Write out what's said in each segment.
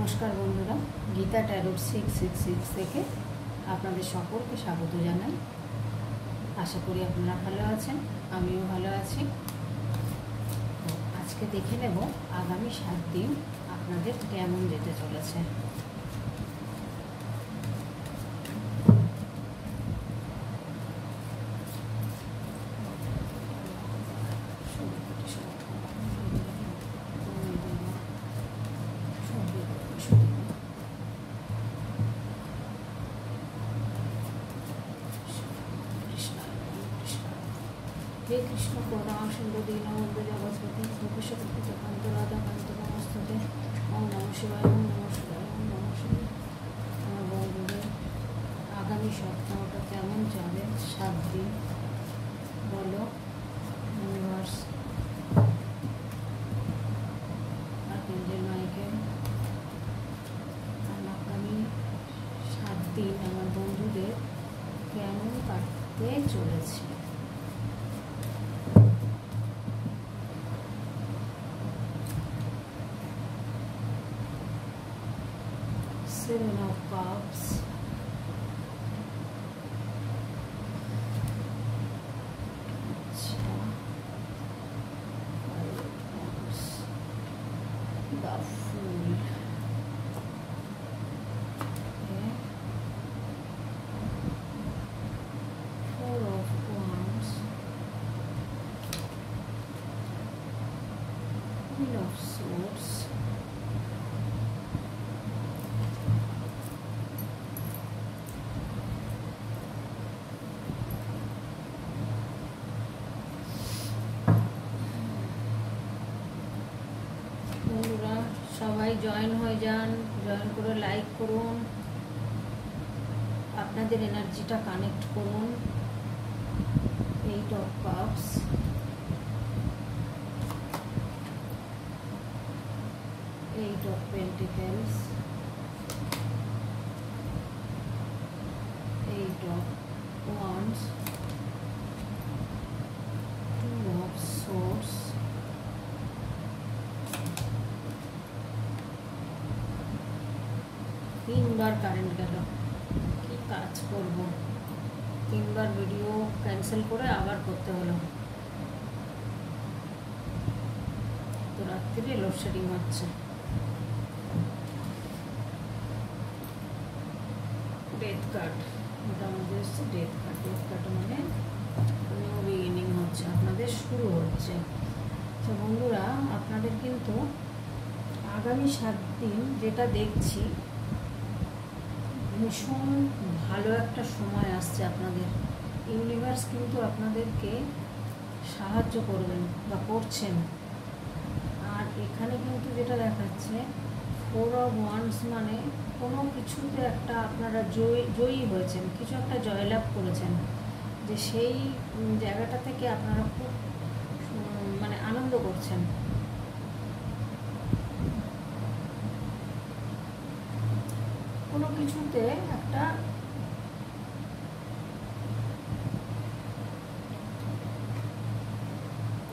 নমস্কার বন্ধুরা, গীতা ট্যারোট 666 থেকে আপনাদের সকলকে স্বাগত জানাই। আশা করি আপনারা ভালো আছেন, আমিও ভালো আছি। আজকে দেখে নেব আগামী 7 দিন আপনাদের কেমন যেতে চলেছে। हे कृष्ण करुणा सिंधु दीनबंधु जगत्पति गोपीशक्ति कांत राधा कांत नमस्ते। ओम नमः शिवाय, ओम नमः शिवाय, ओम नमः शिवाय। আমার বন্ধুদের আগামী সপ্তাহটা কেমন যাবে, 7 দিন বলো ইউনিভার্স আর্কএঞ্জেল মাইকেল। আগামী 7 দিন আমার বন্ধুদের কেমন কাটতে চলেছে। Seven of Cups, the Fool, okay. 4 of Wands, Queen of Swords, বন্ধুরা সবাই জয়েন হয়ে যান, জয়েন করে লাইক করুন, আপনাদের এনার্জিটা কানেক্ট করুন। 8 of Cups, Eight of Pentacles, 8 of Wands, 2 of Swords, তিনবার কারেন্ট গেল, কি কাজ করব, তিনবার ভিডিও ক্যান্সেল করে আবার করতে হলো। তো রাত্রিরে লোডশেডিং হচ্ছে। ডেথ কার্ড, ওটা আমাদের হচ্ছে ডেথ কার্ড। ডেথ কার্ড মানে নিউ বিগিনিং হচ্ছে, আপনাদের শুরু হচ্ছে। তো বন্ধুরা আপনাদের কিন্তু আগামী 7 দিন যেটা দেখছি, ভীষণ ভালো একটা সময় আসছে আপনাদের। ইউনিভার্স কিন্তু আপনাদেরকে সাহায্য করবেন বা করছেন। আর এখানে কিন্তু যেটা দেখাচ্ছে 4 of Wands মানে কোনো কিছুতে একটা আপনারা জয়ী হয়েছেন, কিছু একটা জয়লাভ করেছেন, যে সেই জায়গাটা থেকে আপনারা খুব মানে আনন্দ করছেন। কোনো কিছুতে একটা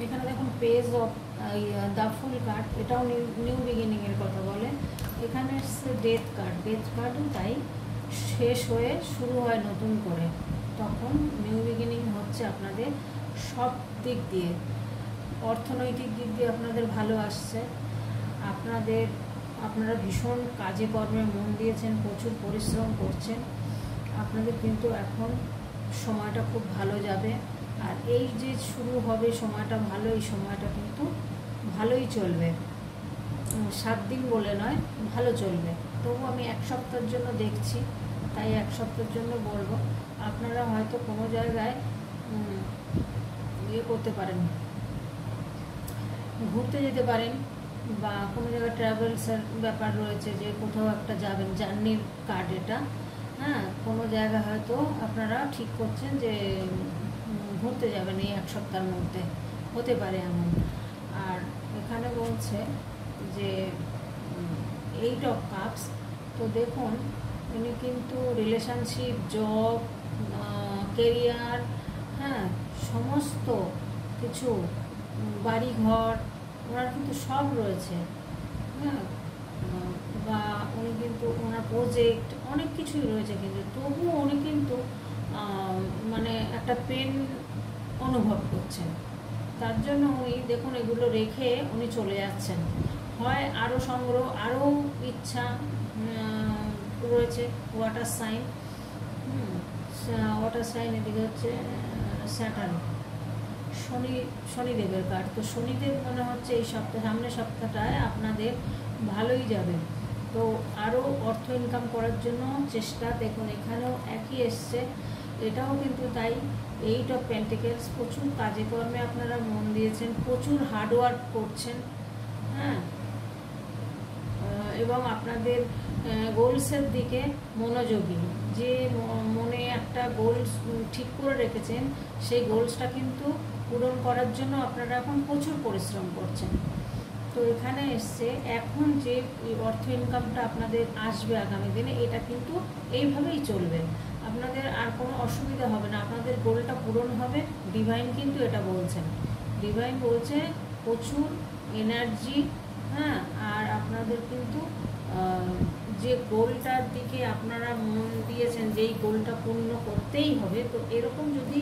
এখানে দেখুন page of the fool card, এটাও নিউ বিগিনিং এর কথা বলে। এখানে ডেথ কার্ড, ডেথ কার্ডও তাই শেষ হয়ে শুরু হয় নতুন করে, তখন নিউ বিগিনিং হচ্ছে আপনাদের সব দিক দিয়ে। অর্থনৈতিক দিক দিয়ে আপনাদের ভালো আসছে, আপনারা ভীষণ কাজে কর্মে মন দিয়েছেন, প্রচুর পরিশ্রম করছেন। আপনাদের কিন্তু এখন সময়টা খুব ভালো যাবে। আর এই যে শুরু হবে সময়টা ভালো, এই সময়টা কিন্তু ভালোই চলবে। 7 দিন বলে নয়, ভালো চলবে। তবু আমি 1 সপ্তাহের জন্য দেখছি, তাই 1 সপ্তাহের জন্য বলবো। আপনারা হয়তো কোনো জায়গায় ইয়ে করতে পারেন, ঘুরতে যেতে পারেন, বা কোনো জায়গায় ট্রাভেলসের ব্যাপার রয়েছে, যে কোথাও একটা যাবেন, জার্নির কার্ড এটা। হ্যাঁ, কোনো জায়গা হয়তো আপনারা ঠিক করছেন যে ঘুরতে যাবেন এই 1 সপ্তাহের মধ্যে, হতে পারে এমন। আর এখানে বলছে যে 8 of Cups, তো দেখুন উনি কিন্তু রিলেশনশিপ, জব, কেরিয়ার, হ্যাঁ সমস্ত কিছু, বাড়ি ঘর ওনার কিন্তু সব রয়েছে। হ্যাঁ, বা উনি কিন্তু ওনার প্রজেক্ট অনেক কিছুই রয়েছে, কিন্তু তবুও উনি কিন্তু মানে একটা পেন অনুভব করছেন। তার জন্য উনি দেখুন এগুলো রেখে উনি চলে যাচ্ছেন। হয় আরও সংগ্রহ, আরও ইচ্ছা রয়েছে। ওয়াটার সাইন, ওয়াটার সাইন, এদিকে হচ্ছে স্যাটার্ন, শনিদেবের কার্ড। তো শনিদেব মনে হচ্ছে এই সামনের সপ্তাহটায় আপনাদের ভালোই যাবে। তো আরও অর্থ ইনকাম করার জন্য চেষ্টা, দেখুন এখানেও একই এসছে, এটাও কিন্তু তাই। 8 অফ পেন্টিকেলস, প্রচুর কাজে কর্মে আপনারা মন দিয়েছেন, প্রচুর হার্ডওয়ার্ক করছেন, হ্যাঁ, এবং আপনাদের গোলসের দিকে মনোযোগী। যে মনে একটা গোলস ঠিক করে রেখেছেন, সেই গোলসটা কিন্তু পূরণ করার জন্য আপনারা এখন প্রচুর পরিশ্রম করছেন। তো এখানে এসছে এখন যে অর্থ ইনকামটা আপনাদের আসবে আগামী দিনে, এটা কিন্তু এইভাবেই চলবে, আপনাদের আর কোনো অসুবিধা হবে না, আপনাদের গোলটা পূরণ হবে। ডিভাইন কিন্তু এটা বলছেন, ডিভাইন বলছে প্রচুর এনার্জি, হ্যাঁ, আর আপনাদের কিন্তু যে গোলটার দিকে আপনারা মন দিয়েছেন, যেই গোলটা পূর্ণ করতেই হবে, তো এরকম যদি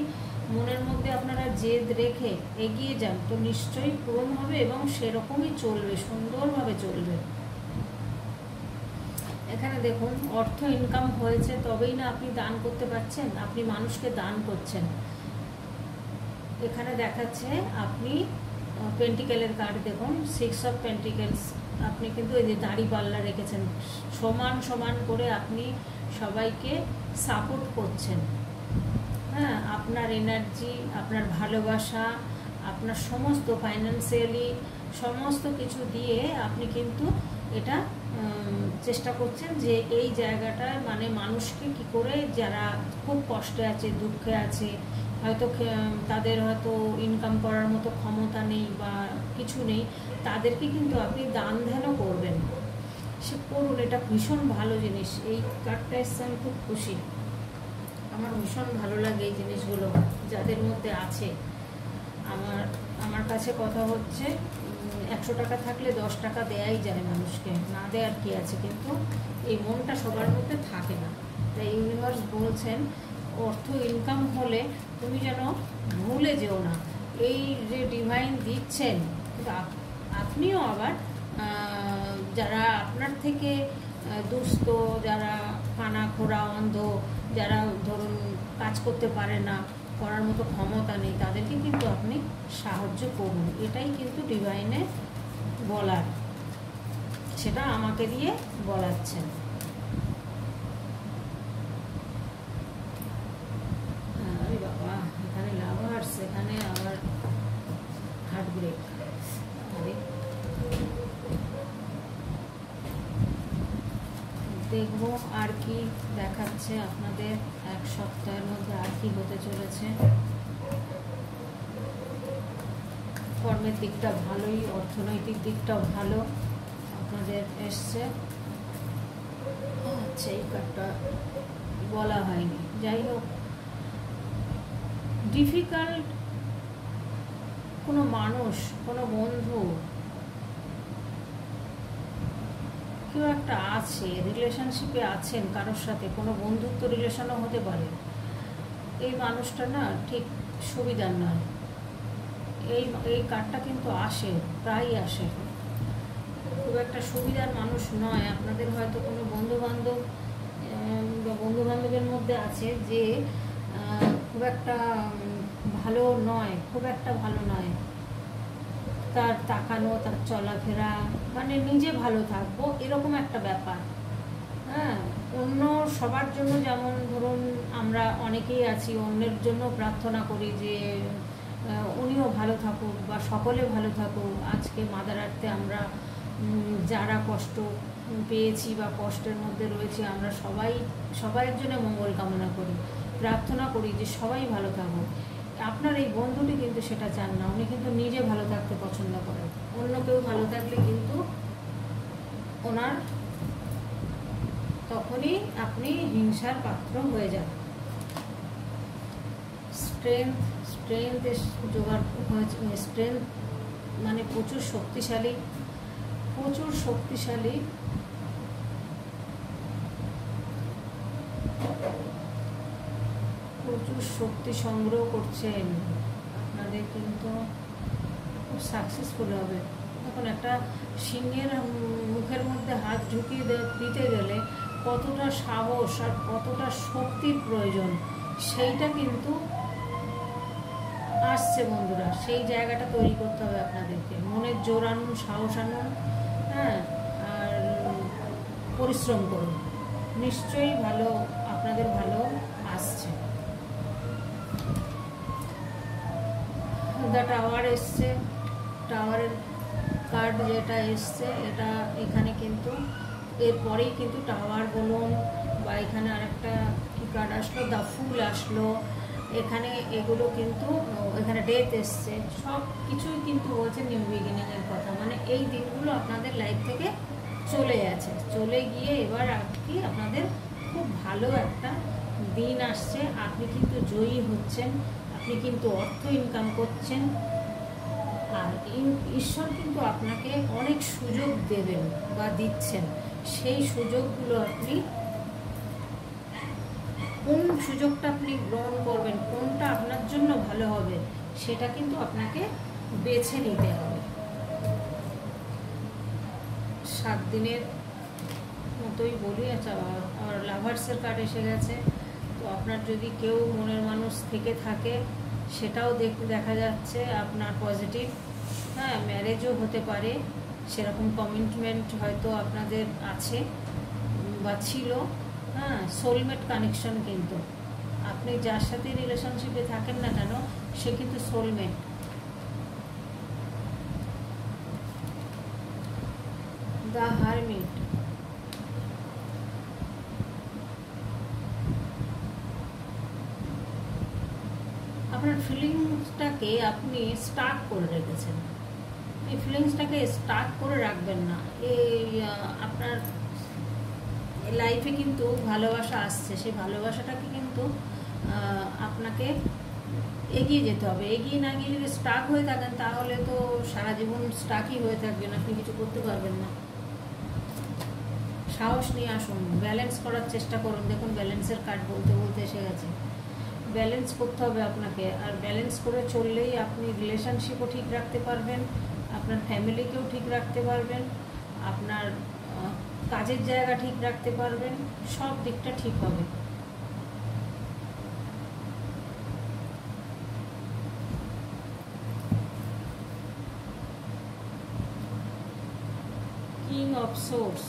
মনের মধ্যে আপনারা জেদ রেখে এগিয়ে যান তো নিশ্চয়ই পূরণ হবে এবং সেরকমই চলবে, সুন্দরভাবে চলবে। এখানে দেখুন অর্থ ইনকাম হয়েছে তবেই না আপনি দান করতে পারছেন, আপনি মানুষকে দান করছেন। এখানে দেখাচ্ছে আপনি পেন্টিকেলের কার্ড দেখুন, 6 অফ পেন্টিকেলস, আপনি কিন্তু এই যে দাড়িপাল্লা রেখেছেন, সমান সমান করে আপনি সবাইকে সাপোর্ট করছেন, হ্যাঁ, আপনার এনার্জি, আপনার ভালোবাসা, আপনার সমস্ত ফাইন্যান্সিয়ালি সমস্ত কিছু দিয়ে আপনি কিন্তু এটা চেষ্টা করছেন যে এই জায়গাটায় মানে মানুষকে কি করে, যারা খুব কষ্টে আছে, দুঃখে আছে, হয়তো তাদের হয়তো ইনকাম করার মতো ক্ষমতা নেই বা কিছু নেই, তাদেরকে কিন্তু আপনি দান ধ্যানও করবেন, সে করুন, এটা ভীষণ ভালো জিনিস। এই কার্ডটা এসে আমি খুব খুশি, আমার ভীষণ ভালো লাগে এই জিনিসগুলো যাদের মধ্যে আছে। আমার কাছে কথা হচ্ছে 100 টাকা থাকলে 10 টাকা দেয়াই যায় মানুষকে, না দেয়ার কি আছে, কিন্তু এই মনটা সবার মধ্যে থাকে না। তাই ইউনিভার্স বলছেন অর্থ ইনকাম হলে তুমি যেন ভুলে যেও না, এই যে ডিভাইন দিচ্ছেন, আপনিও আবার যারা আপনার থেকে দুস্থ, যারা কানা খোড়া অন্ধ, যারা ধরুন কাজ করতে পারে না, করার মতো ক্ষমতা নেই, তাদেরকে কিন্তু আপনি সাহায্য করুন, এটাই কিন্তু ডিভাইনে বলার, সেটা আমাকে দিয়ে বলাচ্ছেন। আরে বাবা, এখানে লাভার্স, এখানে আবার হার্ট ব্রেক। দেখবো আর কি দেখাচ্ছে আপনাদের এক সপ্তাহের মধ্যে, আর কি হতে চলেছে। কর্মের দিকটা ভালোই, অর্থনৈতিক দিকটাও ভালো আপনাদের এসছে। আচ্ছা, এই কার্ডটা বলা হয়নি, যাই হোক, ডিফিকাল্ট কোনো মানুষ, কোনো বন্ধু, কেউ একটা আছে, রিলেশনশিপে আছেন কারোর সাথে, কোনো বন্ধুত্ব রিলেশনও হতে পারে, এই মানুষটা না ঠিক সুবিধার নয়। এই কার্ডটা কিন্তু আসে, প্রায় আসে, খুব একটা সুবিধার মানুষ নয়। আপনাদের হয়তো কোনো বন্ধুবান্ধবের মধ্যে আছে যে খুব একটা ভালো নয়, খুব একটা ভালো নয়, তার তাকানো, তার চলাফেরা, মানে নিজে ভালো থাকবো এরকম একটা ব্যাপার, হ্যাঁ, অন্য সবার জন্য, যেমন ধরুন আমরা অনেকেই আছি অন্যের জন্য প্রার্থনা করি যে উনিও ভালো থাকুক বা সকলে ভালো থাকুক। আজকে মাদার আর্থে আমরা যারা কষ্ট পেয়েছি বা কষ্টের মধ্যে রয়েছি, আমরা সবাইয়ের জন্য মঙ্গল কামনা করি, প্রার্থনা করি যে সবাই ভালো থাকুক। আপনার এই বন্ধুটি কিন্তু সেটা চান না, উনি কিন্তু নিজে ভালো থাকতে পছন্দ করেন, অন্য কেউ ভালো থাকলে কিন্তু ওনার তখনই আপনি হিংসার পাত্র হয়ে যান। স্ট্রেংথ জোগাড় হয়েছে, স্ট্রেংথ মানে প্রচুর শক্তিশালী, প্রচুর শক্তিশালী, প্রচুর শক্তি সংগ্রহ করছেন, আপনাদের কিন্তু খুব সাকসেসফুল হবে। এখন একটা সিংহের মুখের মধ্যে হাত ঢুকিয়ে দিতে গেলে কতটা সাহস আর কতটা শক্তির প্রয়োজন, সেইটা কিন্তু আসছে বন্ধুরা। সেই জায়গাটা তৈরি করতে হবে আপনাদেরকে। মনের জোর আনুন, সাহস আনুন, হ্যাঁ, আর পরিশ্রম করুন, নিশ্চয়ই ভালো, আপনাদের ভালো আসছে। দ্য টাওয়ার এসছে, টাওয়ারের কার্ড যেটা এসছে এটা এখানে কিন্তু এরপরেই কিন্তু টাওয়ার বলুন, বা এখানে আরেকটা কি কার্ড আসলো, দ্য ফুল আসলো, এখানে এগুলো কিন্তু এখানে ডেথ এসছে, সব কিছুই কিন্তু বলছে নিউ বিগিনিংয়ের কথা। মানে এই দিনগুলো আপনাদের লাইফ থেকে চলে গেছে, চলে গিয়ে এবার আর কি আপনাদের খুব ভালো একটা দিন আসছে। আপনি কিন্তু জয়ী হচ্ছেন, আপনি কিন্তু অর্থ ইনকাম করছেন, আর ঈশ্বর কিন্তু আপনাকে অনেক সুযোগ দেবেন বা দিচ্ছেন। সেই সুযোগগুলো আপনি কোন সুযোগটা আপনি গ্রহণ করবেন, কোনটা আপনার জন্য ভালো হবে, সেটা কিন্তু আপনাকে বেছে নিতে হবে। 7 দিনের মতোই বলি। আচ্ছা, আর লাভার্সের কার্ড এসে গেছে, তো আপনার যদি কেউ মনের মানুষ থেকে থাকে সেটাও দেখা যাচ্ছে আপনার পজিটিভ, হ্যাঁ, ম্যারেজও হতে পারে, সেরকম কমিটমেন্ট হয়তো আপনাদের আছে বা ছিল, হ্যাঁ, সোলমেট কানেকশন। কিন্তু আপনি যার সাথে রিলেশনশিপে থাকেন না কেন, সে কিন্তু সোলমেট। দ্য হারমিট, আপনার ফিলিংসটাকে আপনি স্টার্ট করে রেখেছেন, এই ফিলিংসটাকে স্টার্ট করে রাখবেন না। এই আপনার লাইফে কিন্তু ভালোবাসা আসছে, সেই ভালোবাসাটাকে কিন্তু আপনাকে এগিয়ে যেতে হবে। এগিয়ে না গিয়ে যদি স্টাক হয়ে থাকেন তাহলে তো সারা জীবন স্টাকই হয়ে থাকবেন, আপনি কিছু করতে পারবেন না। সাহস নিয়ে আসুন, ব্যালেন্স করার চেষ্টা করুন। দেখুন ব্যালেন্সের কার্ড বলতে বলতে এসে গেছে। ব্যালেন্স করতে হবে আপনাকে, আর ব্যালেন্স করে চললেই আপনি রিলেশনশিপও ঠিক রাখতে পারবেন, আপনার ফ্যামিলিকেও ঠিক রাখতে পারবেন, আপনার কাজের জায়গা ঠিক রাখতে পারবেন, সব দিকটা ঠিক হবে। কিং অফ সোর্স,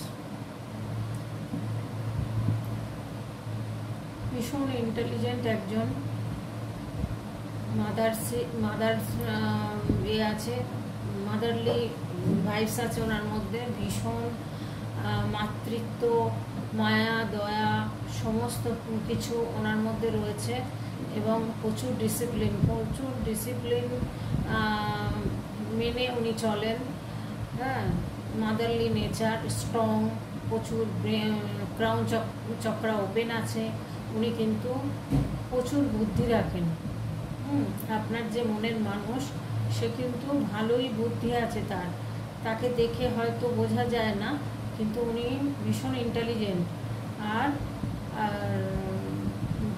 ভীষণ ইন্টেলিজেন্ট একজন, মাদার আছে, মাদারলি ভাইবস আছে ওনার মধ্যে, ভীষণ মাতৃত্ব, মায়া, দয়া, সমস্ত কিছু ওনার মধ্যে রয়েছে, এবং প্রচুর ডিসিপ্লিন মেনে উনি চলেন, হ্যাঁ, মাদারলি নেচার, স্ট্রং, প্রচুর ক্রাউন চক্রা ওপেন আছে, উনি কিন্তু প্রচুর বুদ্ধি রাখেন। আপনার যে মনের মানুষ, সে কিন্তু ভালোই বুদ্ধি আছে তাকে দেখে হয়তো বোঝা যায় না, কিন্তু উনি ভীষণ ইন্টেলিজেন্ট, আর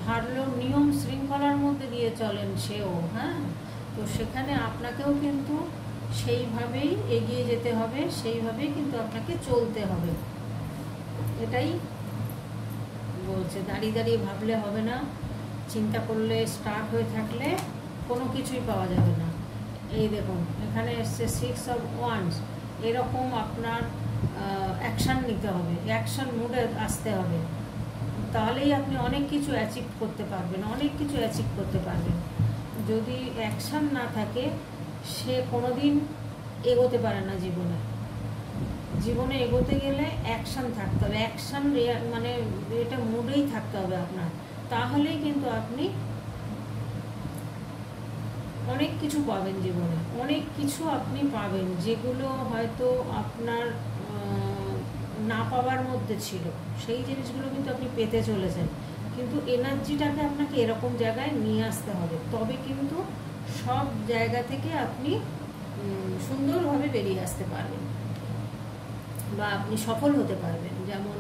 ভালো নিয়ম শৃঙ্খলার মধ্যে দিয়ে চলেন সেও, হ্যাঁ। তো সেখানে আপনাকেও কিন্তু সেইভাবেই এগিয়ে যেতে হবে, সেইভাবেই কিন্তু আপনাকে চলতে হবে, এটাই বলছে। দাঁড়িয়ে দাঁড়িয়ে ভাবলে হবে না, চিন্তা করলে, স্টার্ট হয়ে থাকলে কোনো কিছুই পাওয়া যাবে না। এই দেখুন এখানে এসছে 6 অফ ওয়ান্ডস, এরকম আপনার অ্যাকশান নিতে হবে, অ্যাকশান মুডে আসতে হবে, তাহলেই আপনি অনেক কিছু অ্যাচিভ করতে পারবেন। যদি অ্যাকশান না থাকে, সে কোনো দিন এগোতে পারে না জীবনে এগোতে গেলে অ্যাকশান থাকতে হবে, অ্যাকশান মানে এটা মুডেই থাকতে হবে আপনার, তাহলেই কিন্তু আপনি অনেক কিছু পাবেন জীবনে, অনেক কিছু আপনি পাবেন যেগুলো হয়তো আপনার না পাওয়ার মধ্যে ছিল, সেই জিনিসগুলো কিন্তু আপনি পেতে চলেছেন। কিন্তু এনার্জিটাকে আপনাকে এরকম জায়গায় নিয়ে আসতে হবে, তবে কিন্তু সব জায়গা থেকে আপনি সুন্দরভাবে বেরিয়ে আসতে পারবেন। বা আপনি সফল হতে পারবেন। যেমন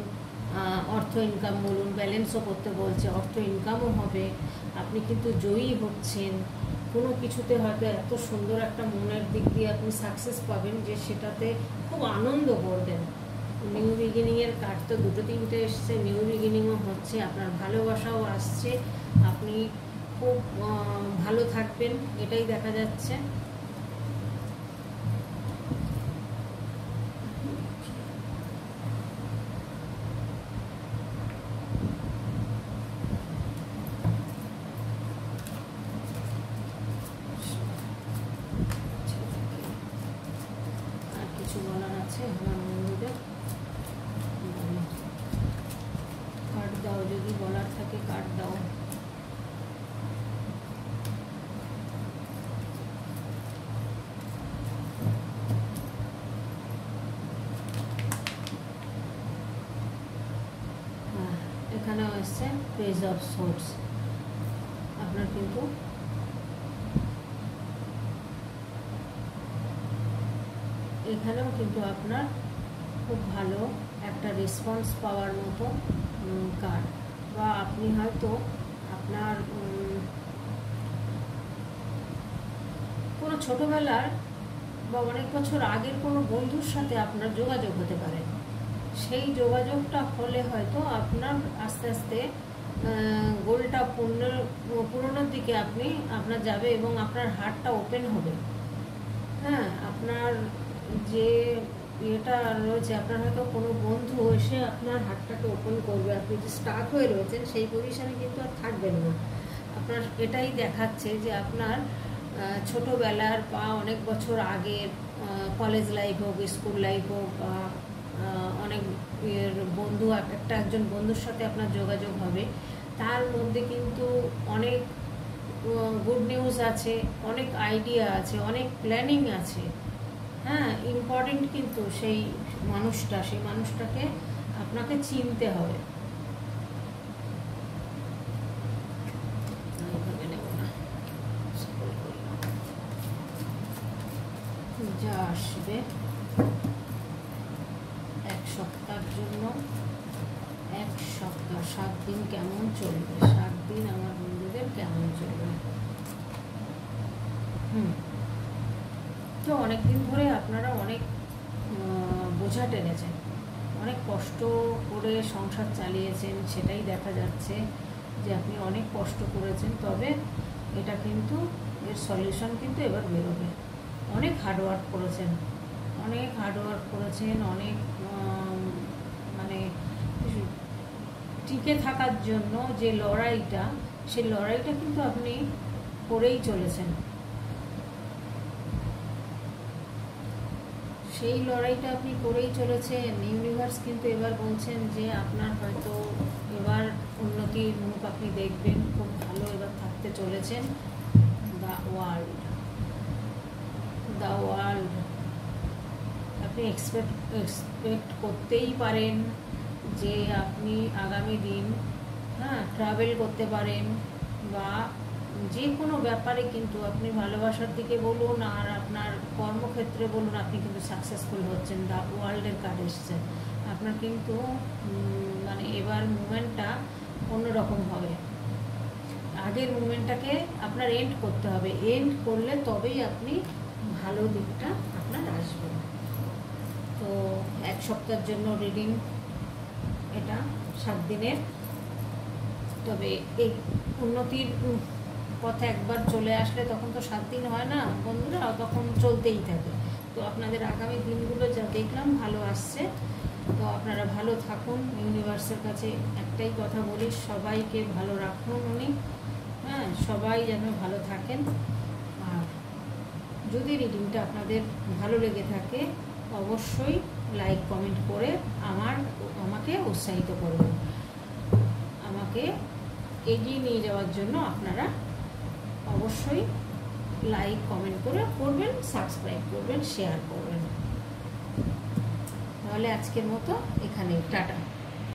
অর্থ ইনকাম বলুন, ব্যালেন্সও করতে বলছে, অর্থ ইনকামও হবে, আপনি কিন্তু জয়ী হচ্ছেন কোনো কিছুতে, হয়তো এত সুন্দর একটা মনের দিক দিয়ে আপনি সাকসেস পাবেন যে সেটাতে খুব আনন্দ করবেন। নিউ বিগিনিংয়ের কার্ড তো দুটো তিনটে এসছে, নিউ বিগিনিংও হচ্ছে, আপনার ভালোবাসাও আসছে, আপনি খুব ভালো থাকবেন এটাই দেখা যাচ্ছে। আর কিছু বলার আছে আমার বন্ধুদের? কার্ড দাও, যদি বলার থাকে কার্ড দাও। এখানেও এসছে পেজ অফ সোর্স। আপনার কিন্তু এখানেও কিন্তু আপনার খুব ভালো একটা রেসপন্স পাওয়ার মতো কার্ড, বা আপনি হয়তো আপনার কোনো ছোটোবেলার বা অনেক বছর আগের কোনো বন্ধুর সাথে আপনার যোগাযোগ হতে পারে। সেই যোগাযোগটা হলে হয়তো আপনার আস্তে আস্তে গোলটা পূরণের দিকে আপনার যাবে এবং আপনার হার্টটা ওপেন হবে। হ্যাঁ, আপনার যে ইয়েটা রয়েছে, আপনার হয়তো কোনো বন্ধু এসে আপনার হার্টটাকে ওপেন করবে, আপনি যে স্টাক হয়ে রয়েছেন সেই পজিশনে কিন্তু আর থাকবেন না। আপনার এটাই দেখাচ্ছে যে আপনার ছোটোবেলার বা অনেক বছর আগের কলেজ লাইফ হোক, স্কুল লাইফ হোক, বা অনেক বন্ধু একজন বন্ধুর সাথে আপনার যোগাযোগ হবে, তার মধ্যে কিন্তু অনেক গুড নিউজ আছে, অনেক আইডিয়া আছে, অনেক প্ল্যানিং আছে। হ্যাঁ, ইম্পর্টেন্ট কিন্তু সেই মানুষটাকে আপনাকে চিনতে হবে। যা আসবে 1 সপ্তাহের জন্য, 1 সপ্তাহ 7 দিন কেমন চলবে, 7 দিন আমার বন্ধুদের কেমন চলবে। তো অনেকদিন ধরে আপনারা অনেক বোঝা টেনেছেন, অনেক কষ্ট করে সংসার চালিয়েছেন, সেটাই দেখা যাচ্ছে যে আপনি অনেক কষ্ট করেছেন। তবে এটা কিন্তু এর সলিউশন কিন্তু এবার বেরোবে। অনেক হার্ডওয়ার্ক করেছেন, অনেক মানে টিকে থাকার জন্য যে লড়াইটা, সেই লড়াইটা কিন্তু আপনি করেই চলেছেন। সেই লড়াইটা আপনি করেই চলেছেন। ইউনিভার্স কিন্তু এবার বলছেন যে আপনার হয়তো এবার উন্নতির মুখ আপনি দেখবেন, খুব ভালো এবার থাকতে চলেছেন। দ্য ওয়ার্ল্ড আপনি এক্সপেক্ট করতেই পারেন যে আপনি আগামী দিন ট্রাভেল করতে পারেন, বা যে কোনো ব্যাপারে কিন্তু আপনি ভালোবাসার দিকে বলুন আর আপনার কর্মক্ষেত্রে বলুন, আপনি কিন্তু সাকসেসফুল হচ্ছেন। দ্য ওয়ার্ল্ডের কার্ড এসছে। আপনার কিন্তু মানে এবার মুভমেন্টটা অন্যরকম হবে। আগের মুভমেন্টটাকে আপনার এন্ড করতে হবে, এন্ড করলে তবেই আপনি ভালো দিকটা আপনার আসবে। তো 1 সপ্তাহের জন্য রিডিং, এটা 7 দিনের। তবে এই উন্নতির পথে একবার চলে আসলে তখন তো 7 দিন হয় না বন্ধুরা, তখন চলতেই থাকে। তো আপনাদের আগামী দিনগুলো যা দেখলাম ভালো আসছে। তো আপনারা ভালো থাকুন। ইউনিভার্সের কাছে একটাই কথা বলি, সবাইকে ভালো রাখুন উনি। সবাই যেন ভালো থাকেন। আর যদি রিডিংটা আপনাদের ভালো লেগে থাকে অবশ্যই লাইক কমেন্ট করে আমাকে উৎসাহিত করবেন। আমাকে এগিয়ে নিয়ে যাওয়ার জন্য আপনারা অবশ্যই লাইক কমেন্ট করবেন, সাবস্ক্রাইব করবেন, শেয়ার করবেন। তাহলে আজকের মতো এখানে টাটা।